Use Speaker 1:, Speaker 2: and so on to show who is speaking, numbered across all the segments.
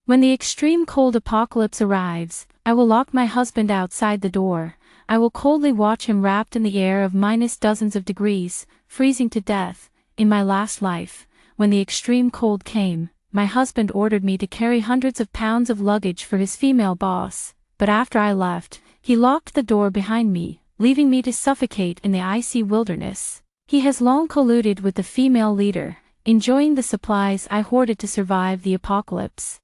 Speaker 1: When the extreme cold apocalypse arrives, I will lock my husband outside the door. I will coldly watch him wrapped in the air of minus dozens of degrees, freezing to death. In my last life, when the extreme cold came, my husband ordered me to carry hundreds of pounds of luggage for his female boss, but after I left, he locked the door behind me, leaving me to suffocate in the icy wilderness. He has long colluded with the female leader, enjoying the supplies I hoarded to survive the apocalypse.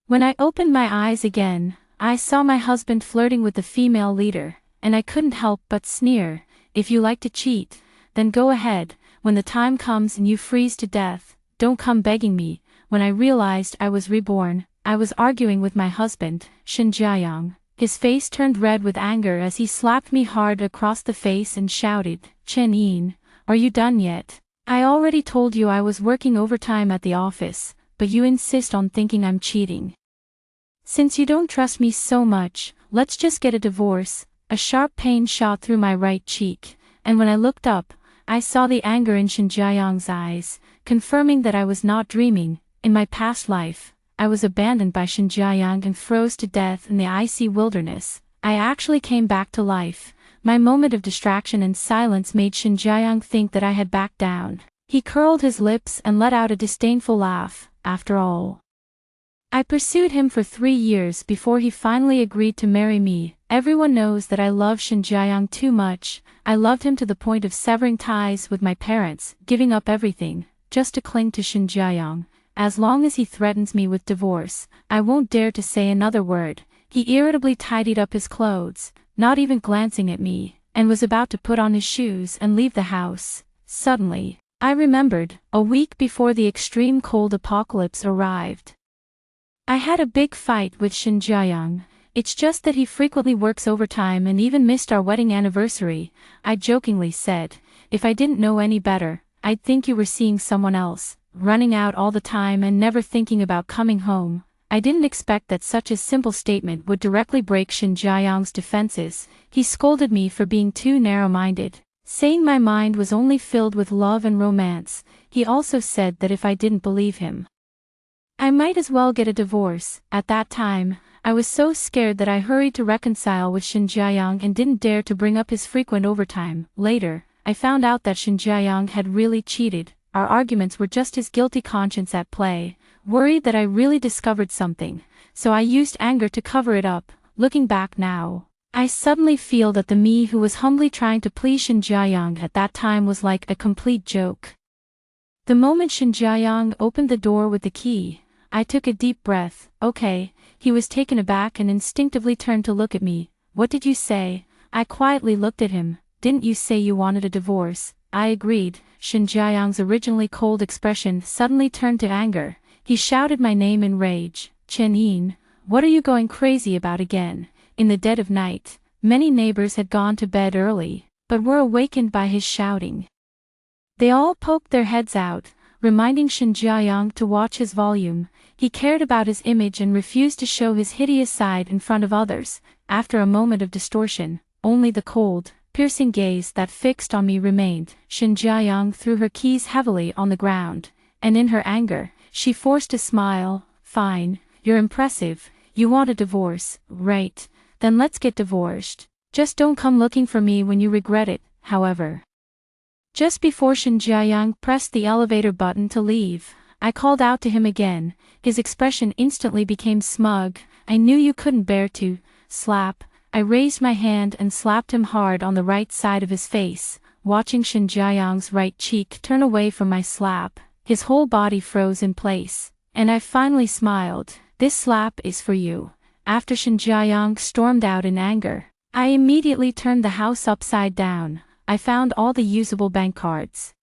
Speaker 1: When I opened my eyes again, I saw my husband flirting with the female leader, and I couldn't help but sneer. If you like to cheat, then go ahead. When the time comes and you freeze to death, don't come begging me. When I realized I was reborn, I was arguing with my husband, Shin Jiayang. His face turned red with anger as he slapped me hard across the face and shouted, "Chen Yin, are you done yet? I already told you I was working overtime at the office, but you insist on thinking I'm cheating. Since you don't trust me so much, let's just get a divorce." A sharp pain shot through my right cheek, and when I looked up, I saw the anger in Shin Jiayang's eyes, confirming that I was not dreaming. In my past life, I was abandoned by Shin Jiayang and froze to death in the icy wilderness. I actually came back to life. My moment of distraction and silence made Shin Jiayang think that I had backed down. He curled his lips and let out a disdainful laugh. After all, I pursued him for 3 years before he finally agreed to marry me. Everyone knows that I love Shin Jiayang too much. I loved him to the point of severing ties with my parents, giving up everything, just to cling to Shin Jiayang. As long as he threatens me with divorce, I won't dare to say another word. He irritably tidied up his clothes, not even glancing at me, and was about to put on his shoes and leave the house. Suddenly, I remembered, a week before the extreme cold apocalypse arrived, I had a big fight with Shin Jiayang. It's just that he frequently works overtime and even missed our wedding anniversary. I jokingly said, if I didn't know any better, I'd think you were seeing someone else, running out all the time and never thinking about coming home. I didn't expect that such a simple statement would directly break Shin Jiayang's defenses. He scolded me for being too narrow-minded, saying my mind was only filled with love and romance. He also said that if I didn't believe him, I might as well get a divorce. At that time, I was so scared that I hurried to reconcile with Shin Jiayang and didn't dare to bring up his frequent overtime. Later, I found out that Shin Jiayang had really cheated. Our arguments were just his guilty conscience at play, worried that I really discovered something, so I used anger to cover it up. Looking back now, I suddenly feel that the me who was humbly trying to please Shin Jiayang at that time was like a complete joke. The moment Shin Jiayang opened the door with the key, I took a deep breath. Okay. He was taken aback and instinctively turned to look at me. What did you say? I quietly looked at him. Didn't you say you wanted a divorce? I agreed. Shin Jiayang's originally cold expression suddenly turned to anger. He shouted my name in rage. Chen Yin, what are you going crazy about again? In the dead of night, many neighbors had gone to bed early, but were awakened by his shouting. They all poked their heads out, reminding Shin Jiayang to watch his volume. He cared about his image and refused to show his hideous side in front of others. After a moment of distortion, only the cold, piercing gaze that fixed on me remained. Shin Jiayang threw her keys heavily on the ground, and in her anger, she forced a smile. Fine, you're impressive. You want a divorce, right? Then let's get divorced. Just don't come looking for me when you regret it. However, just before Shin Jiayang pressed the elevator button to leave, I called out to him again. His expression instantly became smug. I knew you couldn't bear to slap. I raised my hand and slapped him hard on the right side of his face, watching Shin Jiayang's right cheek turn away from my slap. His whole body froze in place, and I finally smiled. This slap is for you. After Shin Jiayang stormed out in anger, I immediately turned the house upside down. I found all the usable bank cards,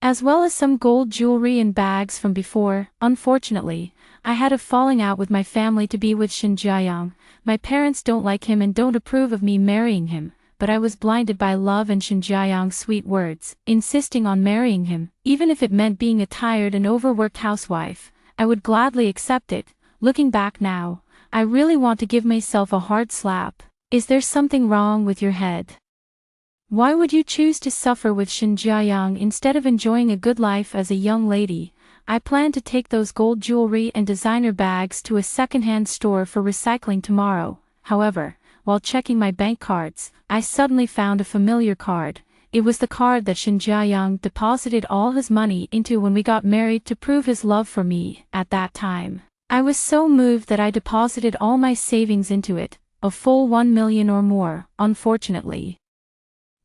Speaker 1: as well as some gold jewelry and bags from before. Unfortunately, I had a falling out with my family to be with Shin Jiayang. My parents don't like him and don't approve of me marrying him, but I was blinded by love and Shin Jiayang's sweet words, insisting on marrying him. Even if it meant being a tired and overworked housewife, I would gladly accept it. Looking back now, I really want to give myself a hard slap. Is there something wrong with your head? Why would you choose to suffer with Shin Jiayang instead of enjoying a good life as a young lady? I planned to take those gold jewelry and designer bags to a second-hand store for recycling tomorrow. However, while checking my bank cards, I suddenly found a familiar card. It was the card that Shin Jae-young deposited all his money into when we got married to prove his love for me. At that time, I was so moved that I deposited all my savings into it, a full 1 million or more. Unfortunately,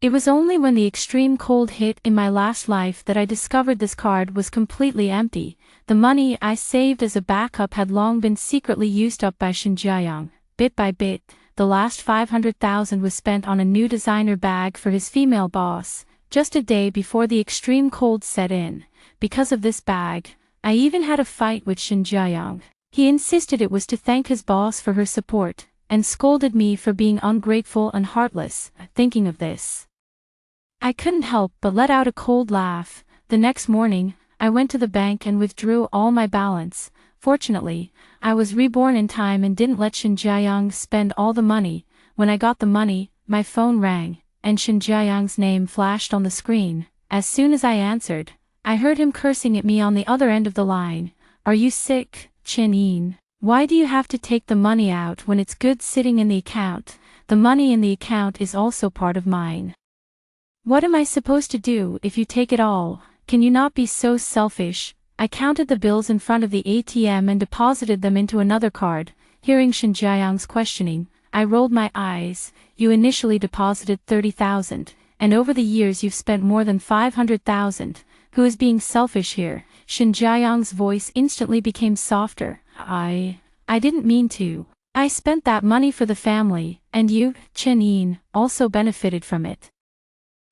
Speaker 1: it was only when the extreme cold hit in my last life that I discovered this card was completely empty. The money I saved as a backup had long been secretly used up by Shin Jae-young. Bit by bit, the last 500,000 was spent on a new designer bag for his female boss, just a day before the extreme cold set in. Because of this bag, I even had a fight with Shin Jae-young. He insisted it was to thank his boss for her support, and scolded me for being ungrateful and heartless. Thinking of this, I couldn't help but let out a cold laugh. The next morning, I went to the bank and withdrew all my balance. Fortunately, I was reborn in time and didn't let Shin Jae-young spend all the money. When I got the money, my phone rang, and Shin Jae-young's name flashed on the screen. As soon as I answered, I heard him cursing at me on the other end of the line. "Are you sick, Chin-in? Why do you have to take the money out when it's good sitting in the account? The money in the account is also part of mine. What am I supposed to do if you take it all? Can you not be so selfish?" I counted the bills in front of the ATM and deposited them into another card. Hearing Shin Jae-young's questioning, I rolled my eyes. "You initially deposited 30,000, and over the years you've spent more than 500,000. Who is being selfish here?" Shin Jae-young's voice instantly became softer. I didn't mean to. I spent that money for the family, and you, Chin-in, also benefited from it.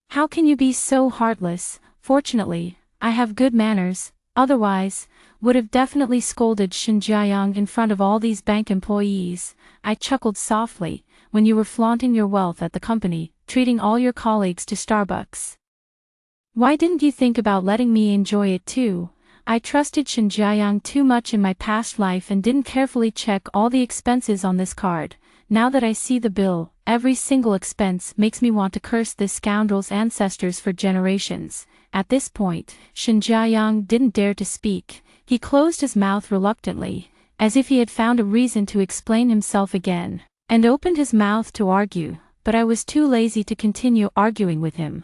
Speaker 1: How can you be so heartless? Fortunately, I have good manners. Otherwise, would have definitely scolded Shin Jae-young in front of all these bank employees. I chuckled softly. "When you were flaunting your wealth at the company, treating all your colleagues to Starbucks, why didn't you think about letting me enjoy it too?" I trusted Shin Jae-young too much in my past life and didn't carefully check all the expenses on this card. Now that I see the bill, every single expense makes me want to curse this scoundrel's ancestors for generations. At this point, Shin Jae-young didn't dare to speak. He closed his mouth reluctantly, as if he had found a reason to explain himself again, and opened his mouth to argue, but I was too lazy to continue arguing with him.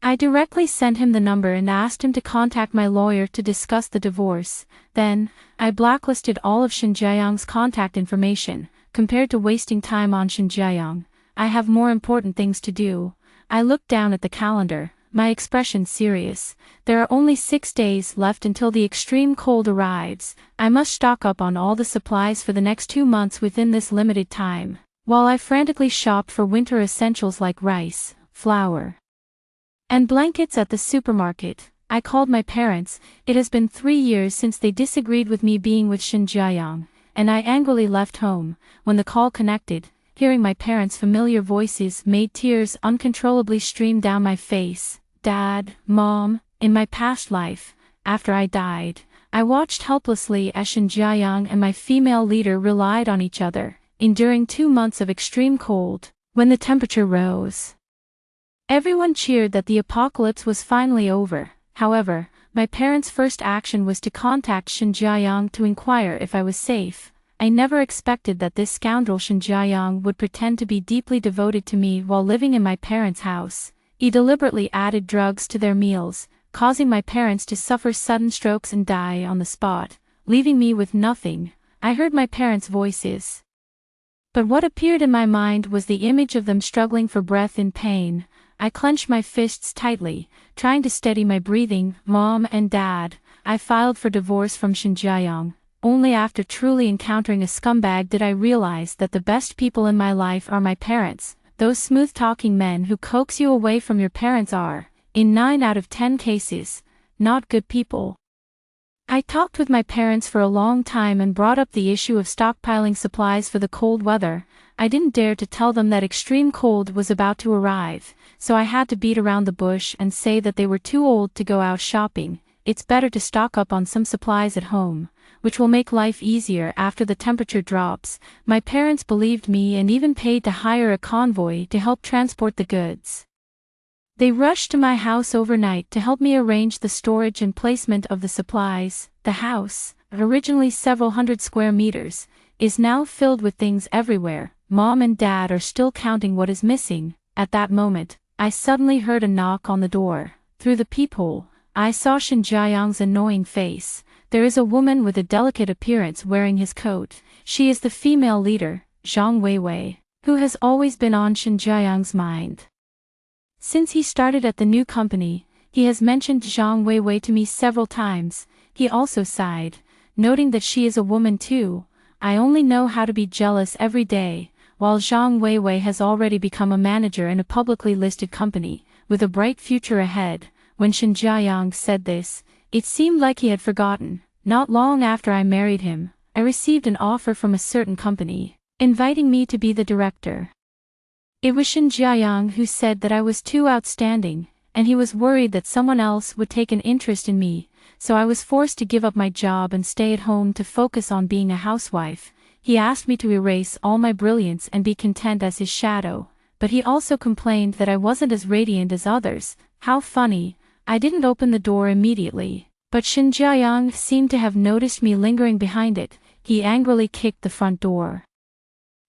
Speaker 1: I directly sent him the number and asked him to contact my lawyer to discuss the divorce. Then, I blacklisted all of Shin Jae-young's contact information. Compared to wasting time on Shin Jae-young, I have more important things to do. I looked down at the calendar, my expression serious. There are only 6 days left until the extreme cold arrives. I must stock up on all the supplies for the next 2 months within this limited time. While I frantically shopped for winter essentials like rice, flour, and blankets at the supermarket, I called my parents. It has been 3 years since they disagreed with me being with Shin Jae-young, and I angrily left home. When the call connected, hearing my parents' familiar voices made tears uncontrollably stream down my face. "Dad, Mom, in my past life, after I died, I watched helplessly as Shin Jae-young and my female leader relied on each other, enduring 2 months of extreme cold. When the temperature rose, everyone cheered that the apocalypse was finally over. However, my parents' first action was to contact Shin Jae-young to inquire if I was safe. I never expected that this scoundrel Shin Jae-young would pretend to be deeply devoted to me while living in my parents' house. He deliberately added drugs to their meals, causing my parents to suffer sudden strokes and die on the spot, leaving me with nothing. I heard my parents' voices, but what appeared in my mind was the image of them struggling for breath in pain. I clenched my fists tightly, trying to steady my breathing. "Mom and Dad, I filed for divorce from Shin Jae-young. Only after truly encountering a scumbag did I realize that the best people in my life are my parents. Those smooth-talking men who coax you away from your parents are, in 9 out of 10 cases, not good people." I talked with my parents for a long time and brought up the issue of stockpiling supplies for the cold weather. I didn't dare to tell them that extreme cold was about to arrive, so I had to beat around the bush and say that they were too old to go out shopping. It's better to stock up on some supplies at home, which will make life easier after the temperature drops. My parents believed me and even paid to hire a convoy to help transport the goods. They rushed to my house overnight to help me arrange the storage and placement of the supplies. The house, originally several hundred square meters, is now filled with things everywhere. Mom and Dad are still counting what is missing. At that moment, I suddenly heard a knock on the door. Through the peephole, I saw Shin Jiayang's annoying face. There is a woman with a delicate appearance wearing his coat. She is the female leader, Zhang Weiwei, who has always been on Shin Jiayang's mind. Since he started at the new company, he has mentioned Zhang Weiwei to me several times. He also sighed, noting that she is a woman too. I only know how to be jealous every day. While Zhang Weiwei has already become a manager in a publicly listed company, with a bright future ahead. When Shin Jiayang said this, it seemed like he had forgotten. Not long after I married him, I received an offer from a certain company, inviting me to be the director. It was Shin Jiayang who said that I was too outstanding, and he was worried that someone else would take an interest in me, so I was forced to give up my job and stay at home to focus on being a housewife. He asked me to erase all my brilliance and be content as his shadow, but he also complained that I wasn't as radiant as others. How funny. I didn't open the door immediately, but Shin Jiayang seemed to have noticed me lingering behind it. He angrily kicked the front door.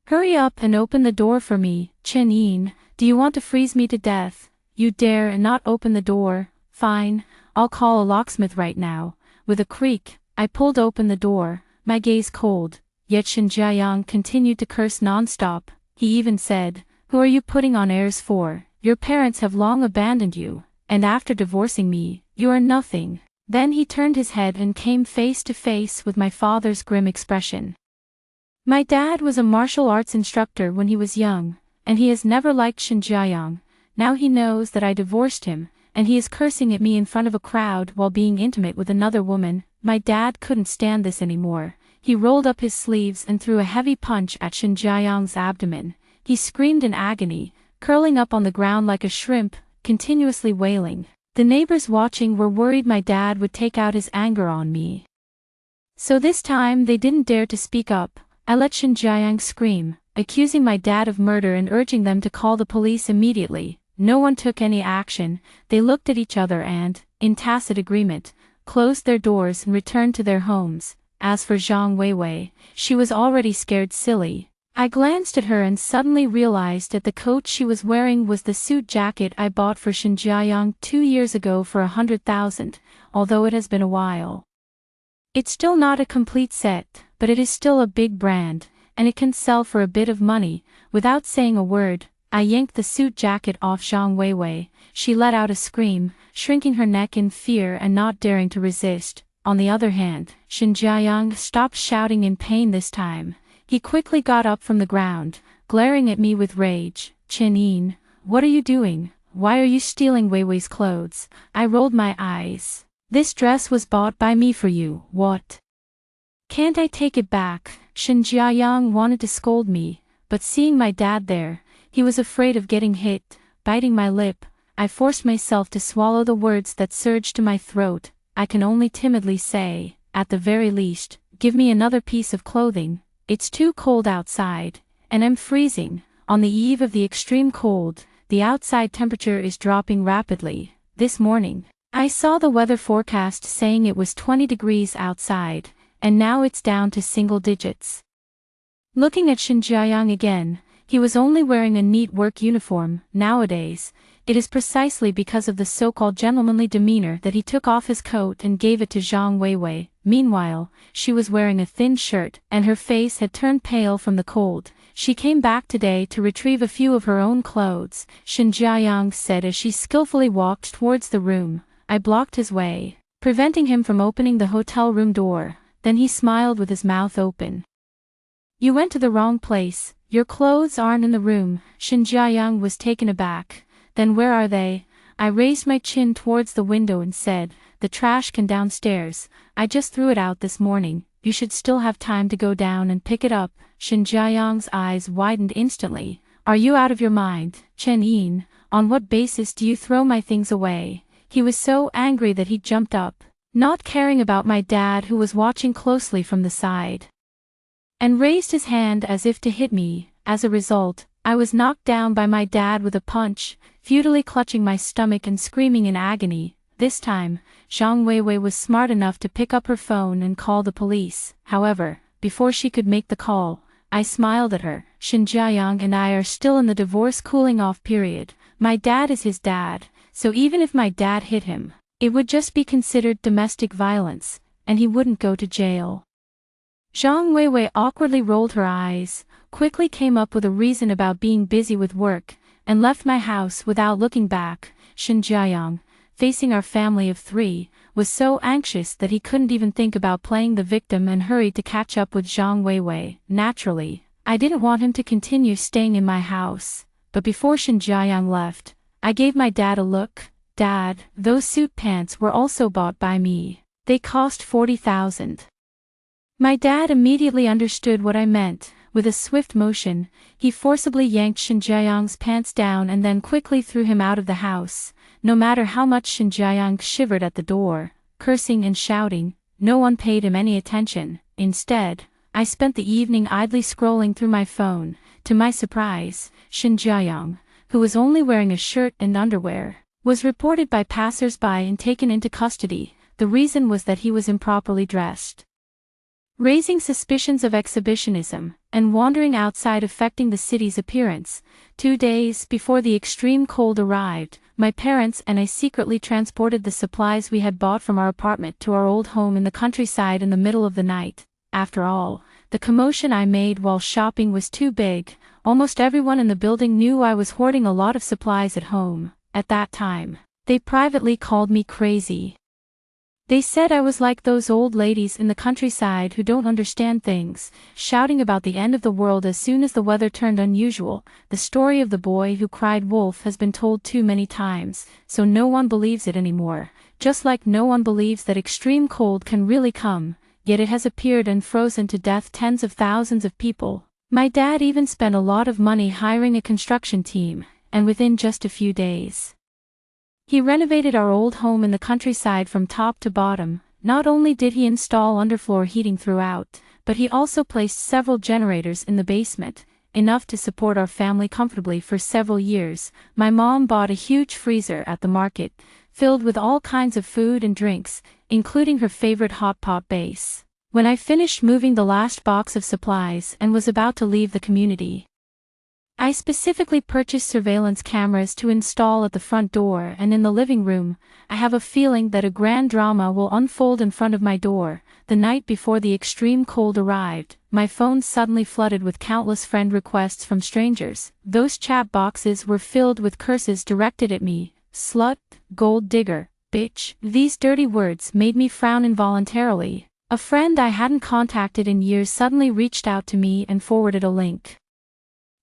Speaker 1: Hurry up and open the door for me, Chen Yin. Do you want to freeze me to death? You dare and not open the door? Fine, I'll call a locksmith right now. With a creak, I pulled open the door, my gaze cold. Yet Shin Jiayang continued to curse non-stop. He even said, "Who are you putting on airs for? Your parents have long abandoned you, and after divorcing me, you are nothing." Then he turned his head and came face to face with my father's grim expression. My dad was a martial arts instructor when he was young, and he has never liked Shin Jiayang. Now he knows that I divorced him, and he is cursing at me in front of a crowd while being intimate with another woman. My dad couldn't stand this anymore. He rolled up his sleeves and threw a heavy punch at Shin Jiayang's abdomen. He screamed in agony, curling up on the ground like a shrimp, continuously wailing. The neighbors watching were worried my dad would take out his anger on me. So this time they didn't dare to speak up. I let Shin Jiayang scream, accusing my dad of murder and urging them to call the police immediately. No one took any action. They looked at each other and, in tacit agreement, closed their doors and returned to their homes. As for Zhang Weiwei, she was already scared silly. I glanced at her and suddenly realized that the coat she was wearing was the suit jacket I bought for Shin Jiayang 2 years ago for 100,000, although it has been a while. It's still not a complete set, but it is still a big brand, and it can sell for a bit of money. Without saying a word, I yanked the suit jacket off Zhang Weiwei. She let out a scream, shrinking her neck in fear and not daring to resist. On the other hand, Shin Jiayang stopped shouting in pain this time. He quickly got up from the ground, glaring at me with rage. "Chen Yin, what are you doing? Why are you stealing Weiwei's clothes?" I rolled my eyes. "This dress was bought by me for you. What? Can't I take it back?" Shin Jiayang wanted to scold me, but seeing my dad there, he was afraid of getting hit. Biting my lip, I forced myself to swallow the words that surged to my throat. I can only timidly say, at the very least, give me another piece of clothing. It's too cold outside, and I'm freezing. On the eve of the extreme cold, the outside temperature is dropping rapidly. This morning, I saw the weather forecast saying it was 20 degrees outside, and now it's down to single digits. Looking at Shin Jiayang again, he was only wearing a neat work uniform. Nowadays, it is precisely because of the so-called gentlemanly demeanor that he took off his coat and gave it to Zhang Weiwei. Meanwhile, she was wearing a thin shirt, and her face had turned pale from the cold. She came back today to retrieve a few of her own clothes, Shin Jiayang said as she skillfully walked towards the room. I blocked his way, preventing him from opening the hotel room door. Then he smiled with his mouth open. "You went to the wrong place. Your clothes aren't in the room." Shin Jiayang was taken aback. "Then where are they?" I raised my chin towards the window and said, "The trash can downstairs. I just threw it out this morning. You should still have time to go down and pick it up." Shin Jiayang's eyes widened instantly. "Are you out of your mind, Chen Yin? On what basis do you throw my things away?" He was so angry that he jumped up, not caring about my dad who was watching closely from the side, and raised his hand as if to hit me. As a result, I was knocked down by my dad with a punch, futilely clutching my stomach and screaming in agony. This time, Zhang Weiwei was smart enough to pick up her phone and call the police. However, before she could make the call, I smiled at her. Shen Jiayang and I are still in the divorce cooling-off period. My dad is his dad, so even if my dad hit him, it would just be considered domestic violence, and he wouldn't go to jail. Zhang Weiwei awkwardly rolled her eyes, quickly came up with a reason about being busy with work, and left my house without looking back. Shen Jiayang, facing our family of 3, was so anxious that he couldn't even think about playing the victim and hurried to catch up with Zhang Weiwei. Naturally, I didn't want him to continue staying in my house, but before Shen Jiayang left, I gave my dad a look. Dad, those suit pants were also bought by me. They cost 40,000. My dad immediately understood what I meant. With a swift motion, he forcibly yanked Shen Jiayang's pants down and then quickly threw him out of the house. No matter how much Shen Jiayang shivered at the door, cursing and shouting, no one paid him any attention. Instead, I spent the evening idly scrolling through my phone. To my surprise, Shen Jiayang, who was only wearing a shirt and underwear, was reported by passers-by and taken into custody. The reason was that he was improperly dressed, raising suspicions of exhibitionism and wandering outside affecting the city's appearance. 2 days before the extreme cold arrived, my parents and I secretly transported the supplies we had bought from our apartment to our old home in the countryside in the middle of the night. After all, the commotion I made while shopping was too big. Almost everyone in the building knew I was hoarding a lot of supplies at home. At that time, they privately called me crazy. They said I was like those old ladies in the countryside who don't understand things, shouting about the end of the world as soon as the weather turned unusual. The story of the boy who cried wolf has been told too many times, so no one believes it anymore. Just like no one believes that extreme cold can really come, yet it has appeared and frozen to death tens of thousands of people. My dad even spent a lot of money hiring a construction team, and within just a few days, he renovated our old home in the countryside from top to bottom. Not only did he install underfloor heating throughout, but he also placed several generators in the basement, enough to support our family comfortably for several years. My mom bought a huge freezer at the market, filled with all kinds of food and drinks, including her favorite hot pot base. When I finished moving the last box of supplies and was about to leave the community, I specifically purchased surveillance cameras to install at the front door and in the living room. I have a feeling that a grand drama will unfold in front of my door. The night before the extreme cold arrived, my phone suddenly flooded with countless friend requests from strangers. Those chat boxes were filled with curses directed at me. Slut, gold digger, bitch. These dirty words made me frown involuntarily. A friend I hadn't contacted in years suddenly reached out to me and forwarded a link.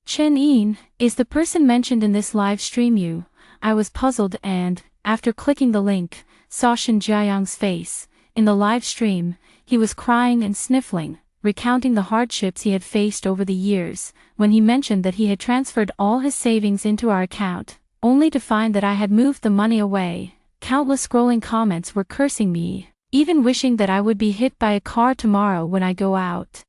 Speaker 1: Chen Yin, is the person mentioned in this live stream you? I was puzzled and, after clicking the link, saw Shen Jiayang's face. In the live stream, he was crying and sniffling, recounting the hardships he had faced over the years. When he mentioned that he had transferred all his savings into our account, only to find that I had moved the money away, countless scrolling comments were cursing me, even wishing that I would be hit by a car tomorrow when I go out.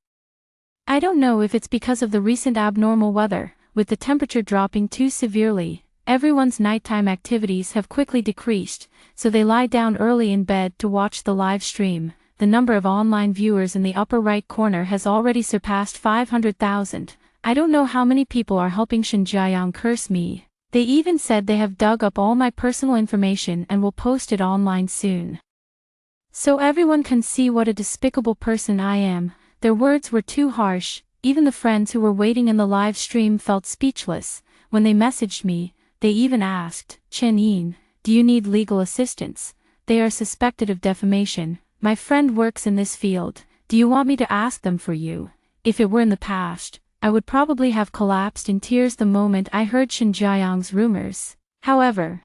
Speaker 1: I don't know if it's because of the recent abnormal weather, with the temperature dropping too severely. Everyone's nighttime activities have quickly decreased, so they lie down early in bed to watch the live stream. The number of online viewers in the upper right corner has already surpassed 500,000. I don't know how many people are helping Shen Jiayang curse me. They even said they have dug up all my personal information and will post it online soon, so everyone can see what a despicable person I am. Their words were too harsh. Even the friends who were waiting in the live stream felt speechless. When they messaged me, they even asked, Chen Yin, do you need legal assistance? They are suspected of defamation. My friend works in this field. Do you want me to ask them for you? If it were in the past, I would probably have collapsed in tears the moment I heard Shen Jiayang's rumors. However,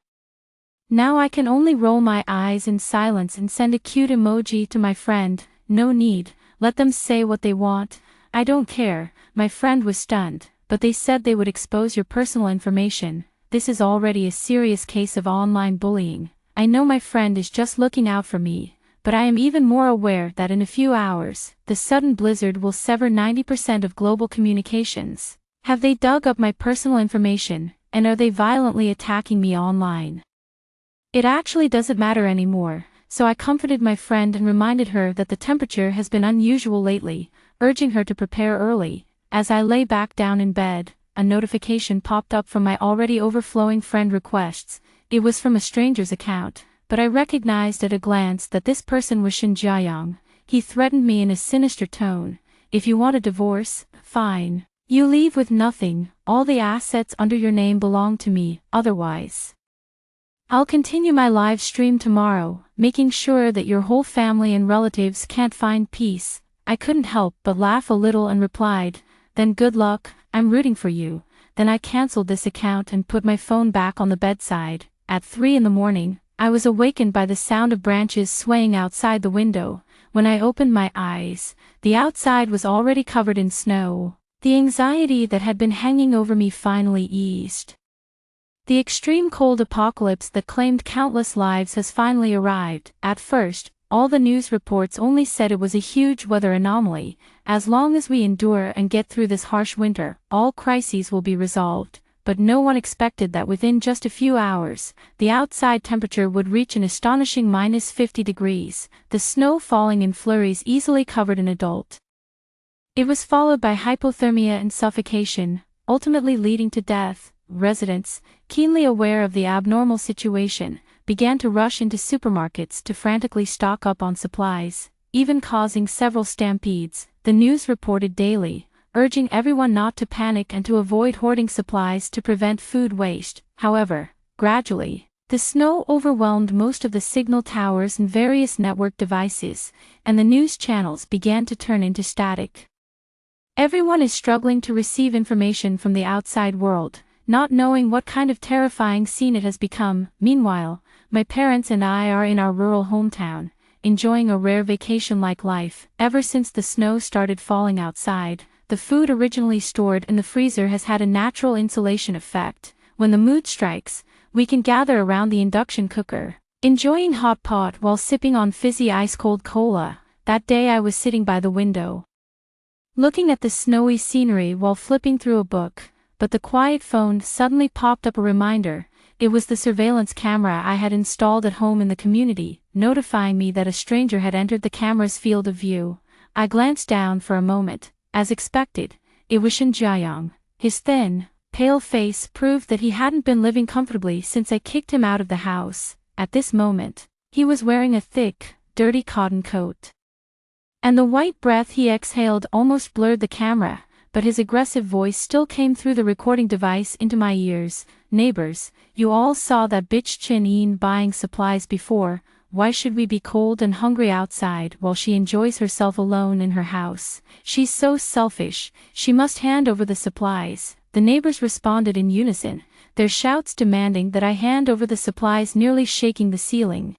Speaker 1: now I can only roll my eyes in silence and send a cute emoji to my friend. No need. Let them say what they want. I don't care. My friend was stunned, but they said they would expose your personal information. This is already a serious case of online bullying. I know my friend is just looking out for me, but I am even more aware that in a few hours, the sudden blizzard will sever 90% of global communications. Have they dug up my personal information, and are they violently attacking me online? It actually doesn't matter anymore, so I comforted my friend and reminded her that the temperature has been unusual lately, urging her to prepare early. As I lay back down in bed, a notification popped up from my already overflowing friend requests. It was from a stranger's account, but I recognized at a glance that this person was Shin Jiayang. He threatened me in a sinister tone. If you want a divorce, fine. You leave with nothing, all the assets under your name belong to me, otherwise I'll continue my live stream tomorrow, making sure that your whole family and relatives can't find peace. I couldn't help but laugh a little and replied, then good luck, I'm rooting for you. Then I canceled this account and put my phone back on the bedside. At 3 in the morning, I was awakened by the sound of branches swaying outside the window. When I opened my eyes, the outside was already covered in snow. The anxiety that had been hanging over me finally eased. The extreme cold apocalypse that claimed countless lives has finally arrived. At first, all the news reports only said it was a huge weather anomaly. As long as we endure and get through this harsh winter, all crises will be resolved. But no one expected that within just a few hours, the outside temperature would reach an astonishing -50 degrees, the snow falling in flurries easily covered an adult. It was followed by hypothermia and suffocation, ultimately leading to death. Residents, keenly aware of the abnormal situation, began to rush into supermarkets to frantically stock up on supplies, even causing several stampedes. The news reported daily, urging everyone not to panic and to avoid hoarding supplies to prevent food waste. However, gradually, the snow overwhelmed most of the signal towers and various network devices, and the news channels began to turn into static. Everyone is struggling to receive information from the outside world, not knowing what kind of terrifying scene it has become. Meanwhile, my parents and I are in our rural hometown, enjoying a rare vacation-like life. Ever since the snow started falling outside, the food originally stored in the freezer has had a natural insulation effect. When the mood strikes, we can gather around the induction cooker, enjoying hot pot while sipping on fizzy ice-cold cola. That day I was sitting by the window, looking at the snowy scenery while flipping through a book. But the quiet phone suddenly popped up a reminder. It was the surveillance camera I had installed at home in the community, notifying me that a stranger had entered the camera's field of view. I glanced down for a moment. As expected, it was Shin Jiayang. His thin, pale face proved that he hadn't been living comfortably since I kicked him out of the house. At this moment, he was wearing a thick, dirty cotton coat, and the white breath he exhaled almost blurred the camera. But his aggressive voice still came through the recording device into my ears. Neighbors, you all saw that bitch Chin Yin buying supplies before. Why should we be cold and hungry outside while she enjoys herself alone in her house? She's so selfish, she must hand over the supplies. The neighbors responded in unison, their shouts demanding that I hand over the supplies nearly shaking the ceiling.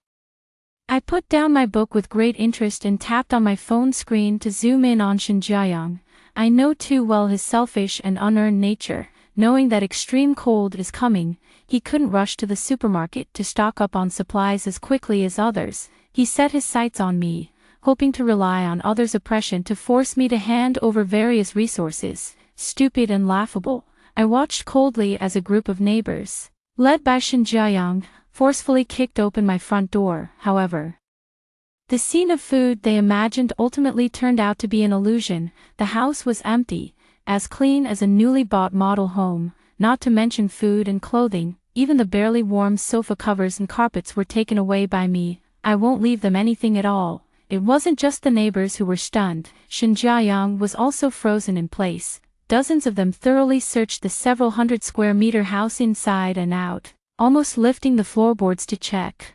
Speaker 1: I put down my book with great interest and tapped on my phone screen to zoom in on Shin Jiayang. I know too well his selfish and unearned nature. Knowing that extreme cold is coming, he couldn't rush to the supermarket to stock up on supplies as quickly as others. He set his sights on me, hoping to rely on others' oppression to force me to hand over various resources. Stupid and laughable, I watched coldly as a group of neighbors, led by Shin Jiayang, forcefully kicked open my front door. However, the scene of food they imagined ultimately turned out to be an illusion. The house was empty, as clean as a newly bought model home, not to mention food and clothing. Even the barely warm sofa covers and carpets were taken away by me. I won't leave them anything at all. It wasn't just the neighbors who were stunned. Shin Jiayang was also frozen in place. Dozens of them thoroughly searched the several hundred square meter house inside and out, almost lifting the floorboards to check.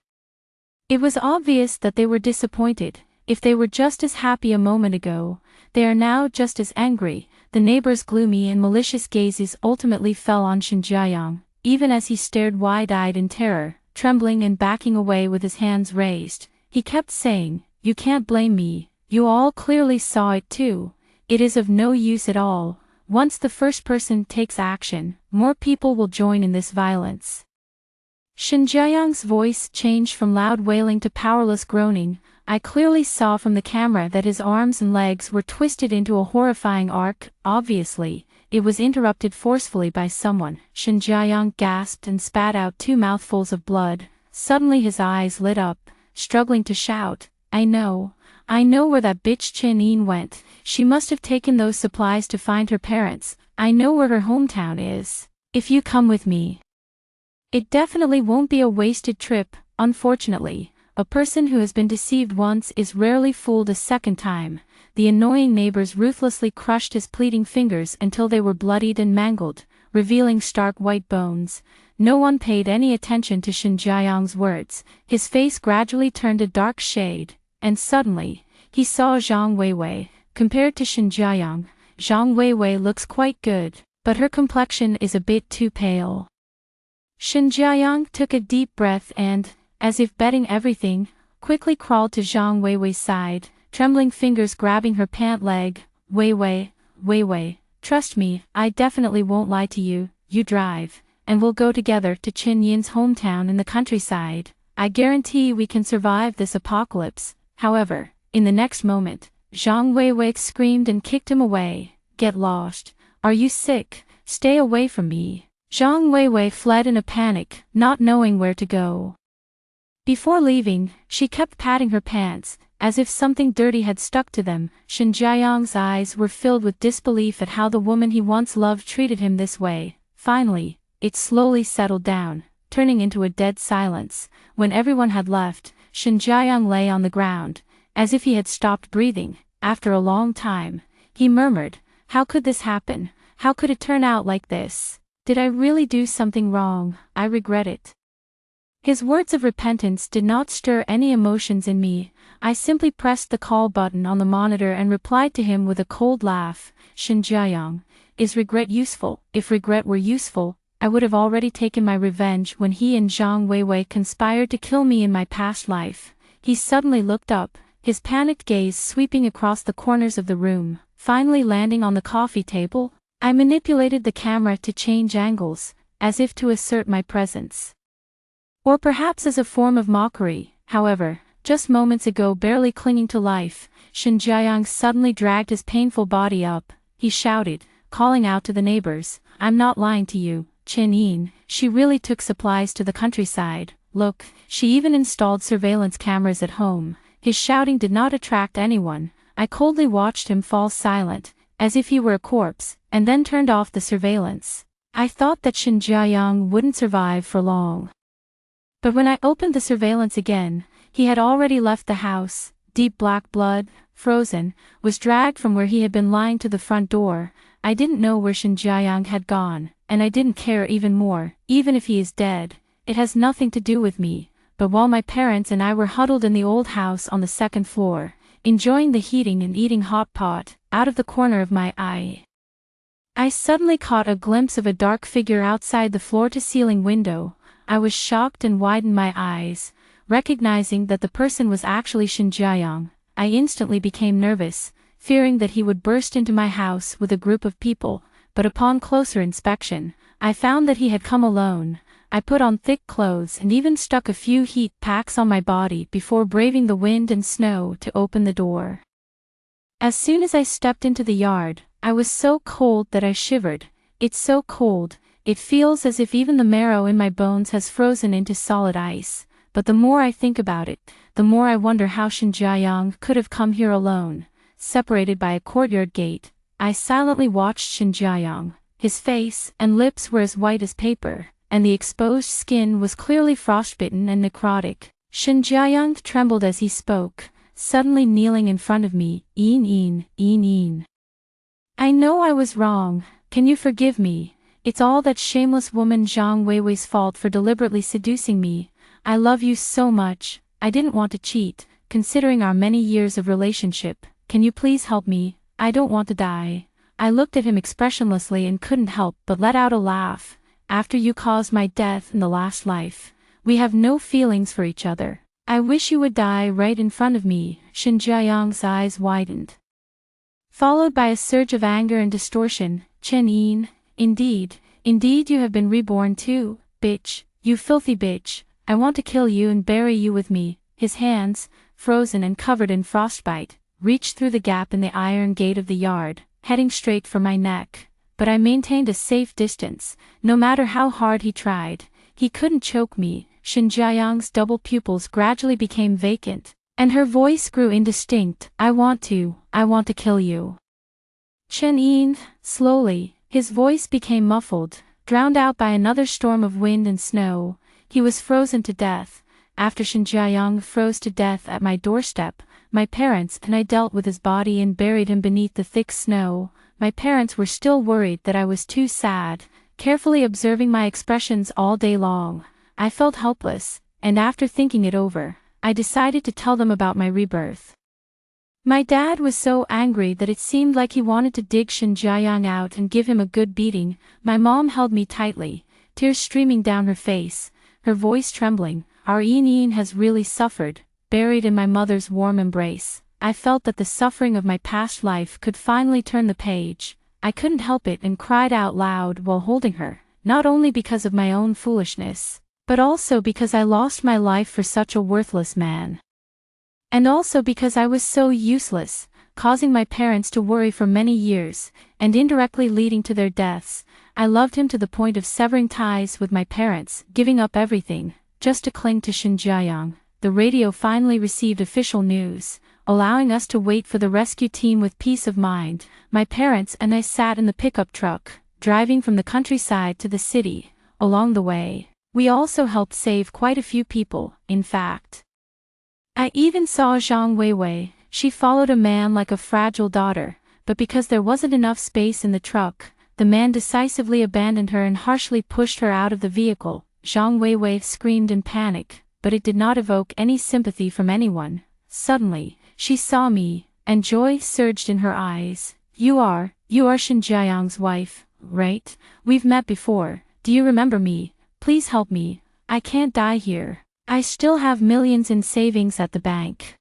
Speaker 1: It was obvious that they were disappointed. If they were just as happy a moment ago, they are now just as angry. The neighbor's gloomy and malicious gazes ultimately fell on Shin Jiayang, even as he stared wide-eyed in terror, trembling and backing away with his hands raised. He kept saying, "You can't blame me, you all clearly saw it too. It is of no use at all. Once the first person takes action, more people will join in this violence." Shin Jiayang's voice changed from loud wailing to powerless groaning. I clearly saw from the camera that his arms and legs were twisted into a horrifying arc. Obviously, it was interrupted forcefully by someone. Shin Jiayang gasped and spat out 2 mouthfuls of blood. Suddenly his eyes lit up, struggling to shout, I know where that bitch Chen Yin went. She must have taken those supplies to find her parents. I know where her hometown is. If you come with me. It definitely won't be a wasted trip. Unfortunately, a person who has been deceived once is rarely fooled a second time. The annoying neighbors ruthlessly crushed his pleading fingers until they were bloodied and mangled, revealing stark white bones. No one paid any attention to Shin Jiayang's words. His face gradually turned a dark shade, and suddenly, he saw Zhang Weiwei. Compared to Shin Jiayang, Zhang Weiwei looks quite good, but her complexion is a bit too pale. Shin Jiayang took a deep breath and, as if betting everything, quickly crawled to Zhang Weiwei's side, trembling fingers grabbing her pant leg. Weiwei, trust me, I definitely won't lie to you. You drive, and we'll go together to Chen Yin's hometown in the countryside. I guarantee we can survive this apocalypse. However, in the next moment, Zhang Weiwei screamed and kicked him away. Get lost. Are you sick? Stay away from me. Zhang Weiwei fled in a panic, not knowing where to go. Before leaving, she kept patting her pants, as if something dirty had stuck to them. Shin Jiayang's eyes were filled with disbelief at how the woman he once loved treated him this way. Finally, it slowly settled down, turning into a dead silence. When everyone had left, Shin Jiayang lay on the ground, as if he had stopped breathing. After a long time, he murmured, how could this happen? How could it turn out like this? Did I really do something wrong? I regret it. His words of repentance did not stir any emotions in me. I simply pressed the call button on the monitor and replied to him with a cold laugh. Shin Jiayang, is regret useful? If regret were useful, I would have already taken my revenge when he and Zhang Weiwei conspired to kill me in my past life. He suddenly looked up, his panicked gaze sweeping across the corners of the room, finally landing on the coffee table. I manipulated the camera to change angles, as if to assert my presence. Or perhaps as a form of mockery. However, just moments ago barely clinging to life, Shin Jiayang suddenly dragged his painful body up. He shouted, calling out to the neighbors, I'm not lying to you, Chen Yin. She really took supplies to the countryside. Look, she even installed surveillance cameras at home. His shouting did not attract anyone. I coldly watched him fall silent, as if he were a corpse, and then turned off the surveillance. I thought that Shin Jiayang wouldn't survive for long. But when I opened the surveillance again, he had already left the house. Deep black blood, frozen, was dragged from where he had been lying to the front door. I didn't know where Shin Jiayang had gone, and I didn't care even more. Even if he is dead, it has nothing to do with me. But while my parents and I were huddled in the old house on the second floor, enjoying the heating and eating hot pot, out of the corner of my eye, I suddenly caught a glimpse of a dark figure outside the floor-to-ceiling window. I was shocked and widened my eyes, recognizing that the person was actually Shin Jiayang. I instantly became nervous, fearing that he would burst into my house with a group of people, but upon closer inspection, I found that he had come alone. I put on thick clothes and even stuck a few heat packs on my body before braving the wind and snow to open the door. As soon as I stepped into the yard, I was so cold that I shivered. It's so cold, it feels as if even the marrow in my bones has frozen into solid ice. But the more I think about it, the more I wonder how Shin Jiayang could have come here alone, separated by a courtyard gate. I silently watched Shin Jiayang. His face and lips were as white as paper, and the exposed skin was clearly frostbitten and necrotic. Shin Jiayang trembled as he spoke, suddenly kneeling in front of me. Yin. I know I was wrong. Can you forgive me? It's all that shameless woman Zhang Weiwei's fault for deliberately seducing me. I love you so much. I didn't want to cheat, considering our many years of relationship. Can you please help me? I don't want to die. I looked at him expressionlessly and couldn't help but let out a laugh. After you caused my death in the last life, we have no feelings for each other. I wish you would die right in front of me. Shin Jiayang's eyes widened, followed by a surge of anger and distortion. Chen Yin, indeed you have been reborn too, bitch, you filthy bitch. I want to kill you and bury you with me. His hands, frozen and covered in frostbite, reached through the gap in the iron gate of the yard, heading straight for my neck. but I maintained a safe distance. No matter how hard he tried, he couldn't choke me. Shin Jiayang's double pupils gradually became vacant, and her voice grew indistinct. I want to kill you. Chen Yin, slowly, his voice became muffled, drowned out by another storm of wind and snow. He was frozen to death. After Shin Jiayang froze to death at my doorstep, my parents and I dealt with his body and buried him beneath the thick snow. My parents were still worried that I was too sad, carefully observing my expressions all day long. I felt helpless, and after thinking it over, I decided to tell them about my rebirth. My dad was so angry that it seemed like he wanted to dig Shin Jiayang out and give him a good beating. My mom held me tightly, tears streaming down her face, her voice trembling. Our Yin has really suffered, buried in my mother's warm embrace. I felt that the suffering of my past life could finally turn the page. I couldn't help it and cried out loud while holding her, not only because of my own foolishness, but also because I lost my life for such a worthless man. And also because I was so useless, causing my parents to worry for many years, and indirectly leading to their deaths. I loved him to the point of severing ties with my parents, giving up everything, just to cling to Shin Jiayang. The radio finally received official news, allowing us to wait for the rescue team with peace of mind. My parents and I sat in the pickup truck, driving from the countryside to the city. Along the way, we also helped save quite a few people, in fact. I even saw Zhang Weiwei. She followed a man like a fragile daughter, but because there wasn't enough space in the truck, the man decisively abandoned her and harshly pushed her out of the vehicle. Zhang Weiwei screamed in panic, but it did not evoke any sympathy from anyone. Suddenly, she saw me, and joy surged in her eyes. You are Shin Jiayang's wife, right? We've met before. Do you remember me? Please help me. I can't die here. I still have millions in savings at the bank.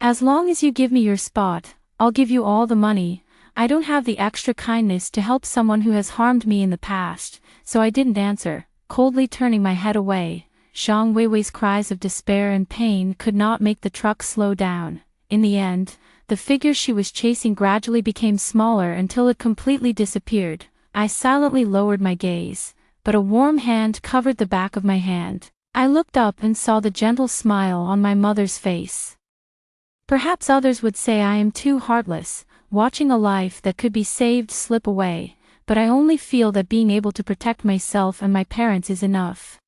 Speaker 1: As long as you give me your spot, I'll give you all the money. I don't have the extra kindness to help someone who has harmed me in the past, so I didn't answer, coldly turning my head away. Zhang Weiwei's cries of despair and pain could not make the truck slow down. In the end, the figure she was chasing gradually became smaller until it completely disappeared. I silently lowered my gaze, but a warm hand covered the back of my hand. I looked up and saw the gentle smile on my mother's face. Perhaps others would say I am too heartless, watching a life that could be saved slip away, but I only feel that being able to protect myself and my parents is enough.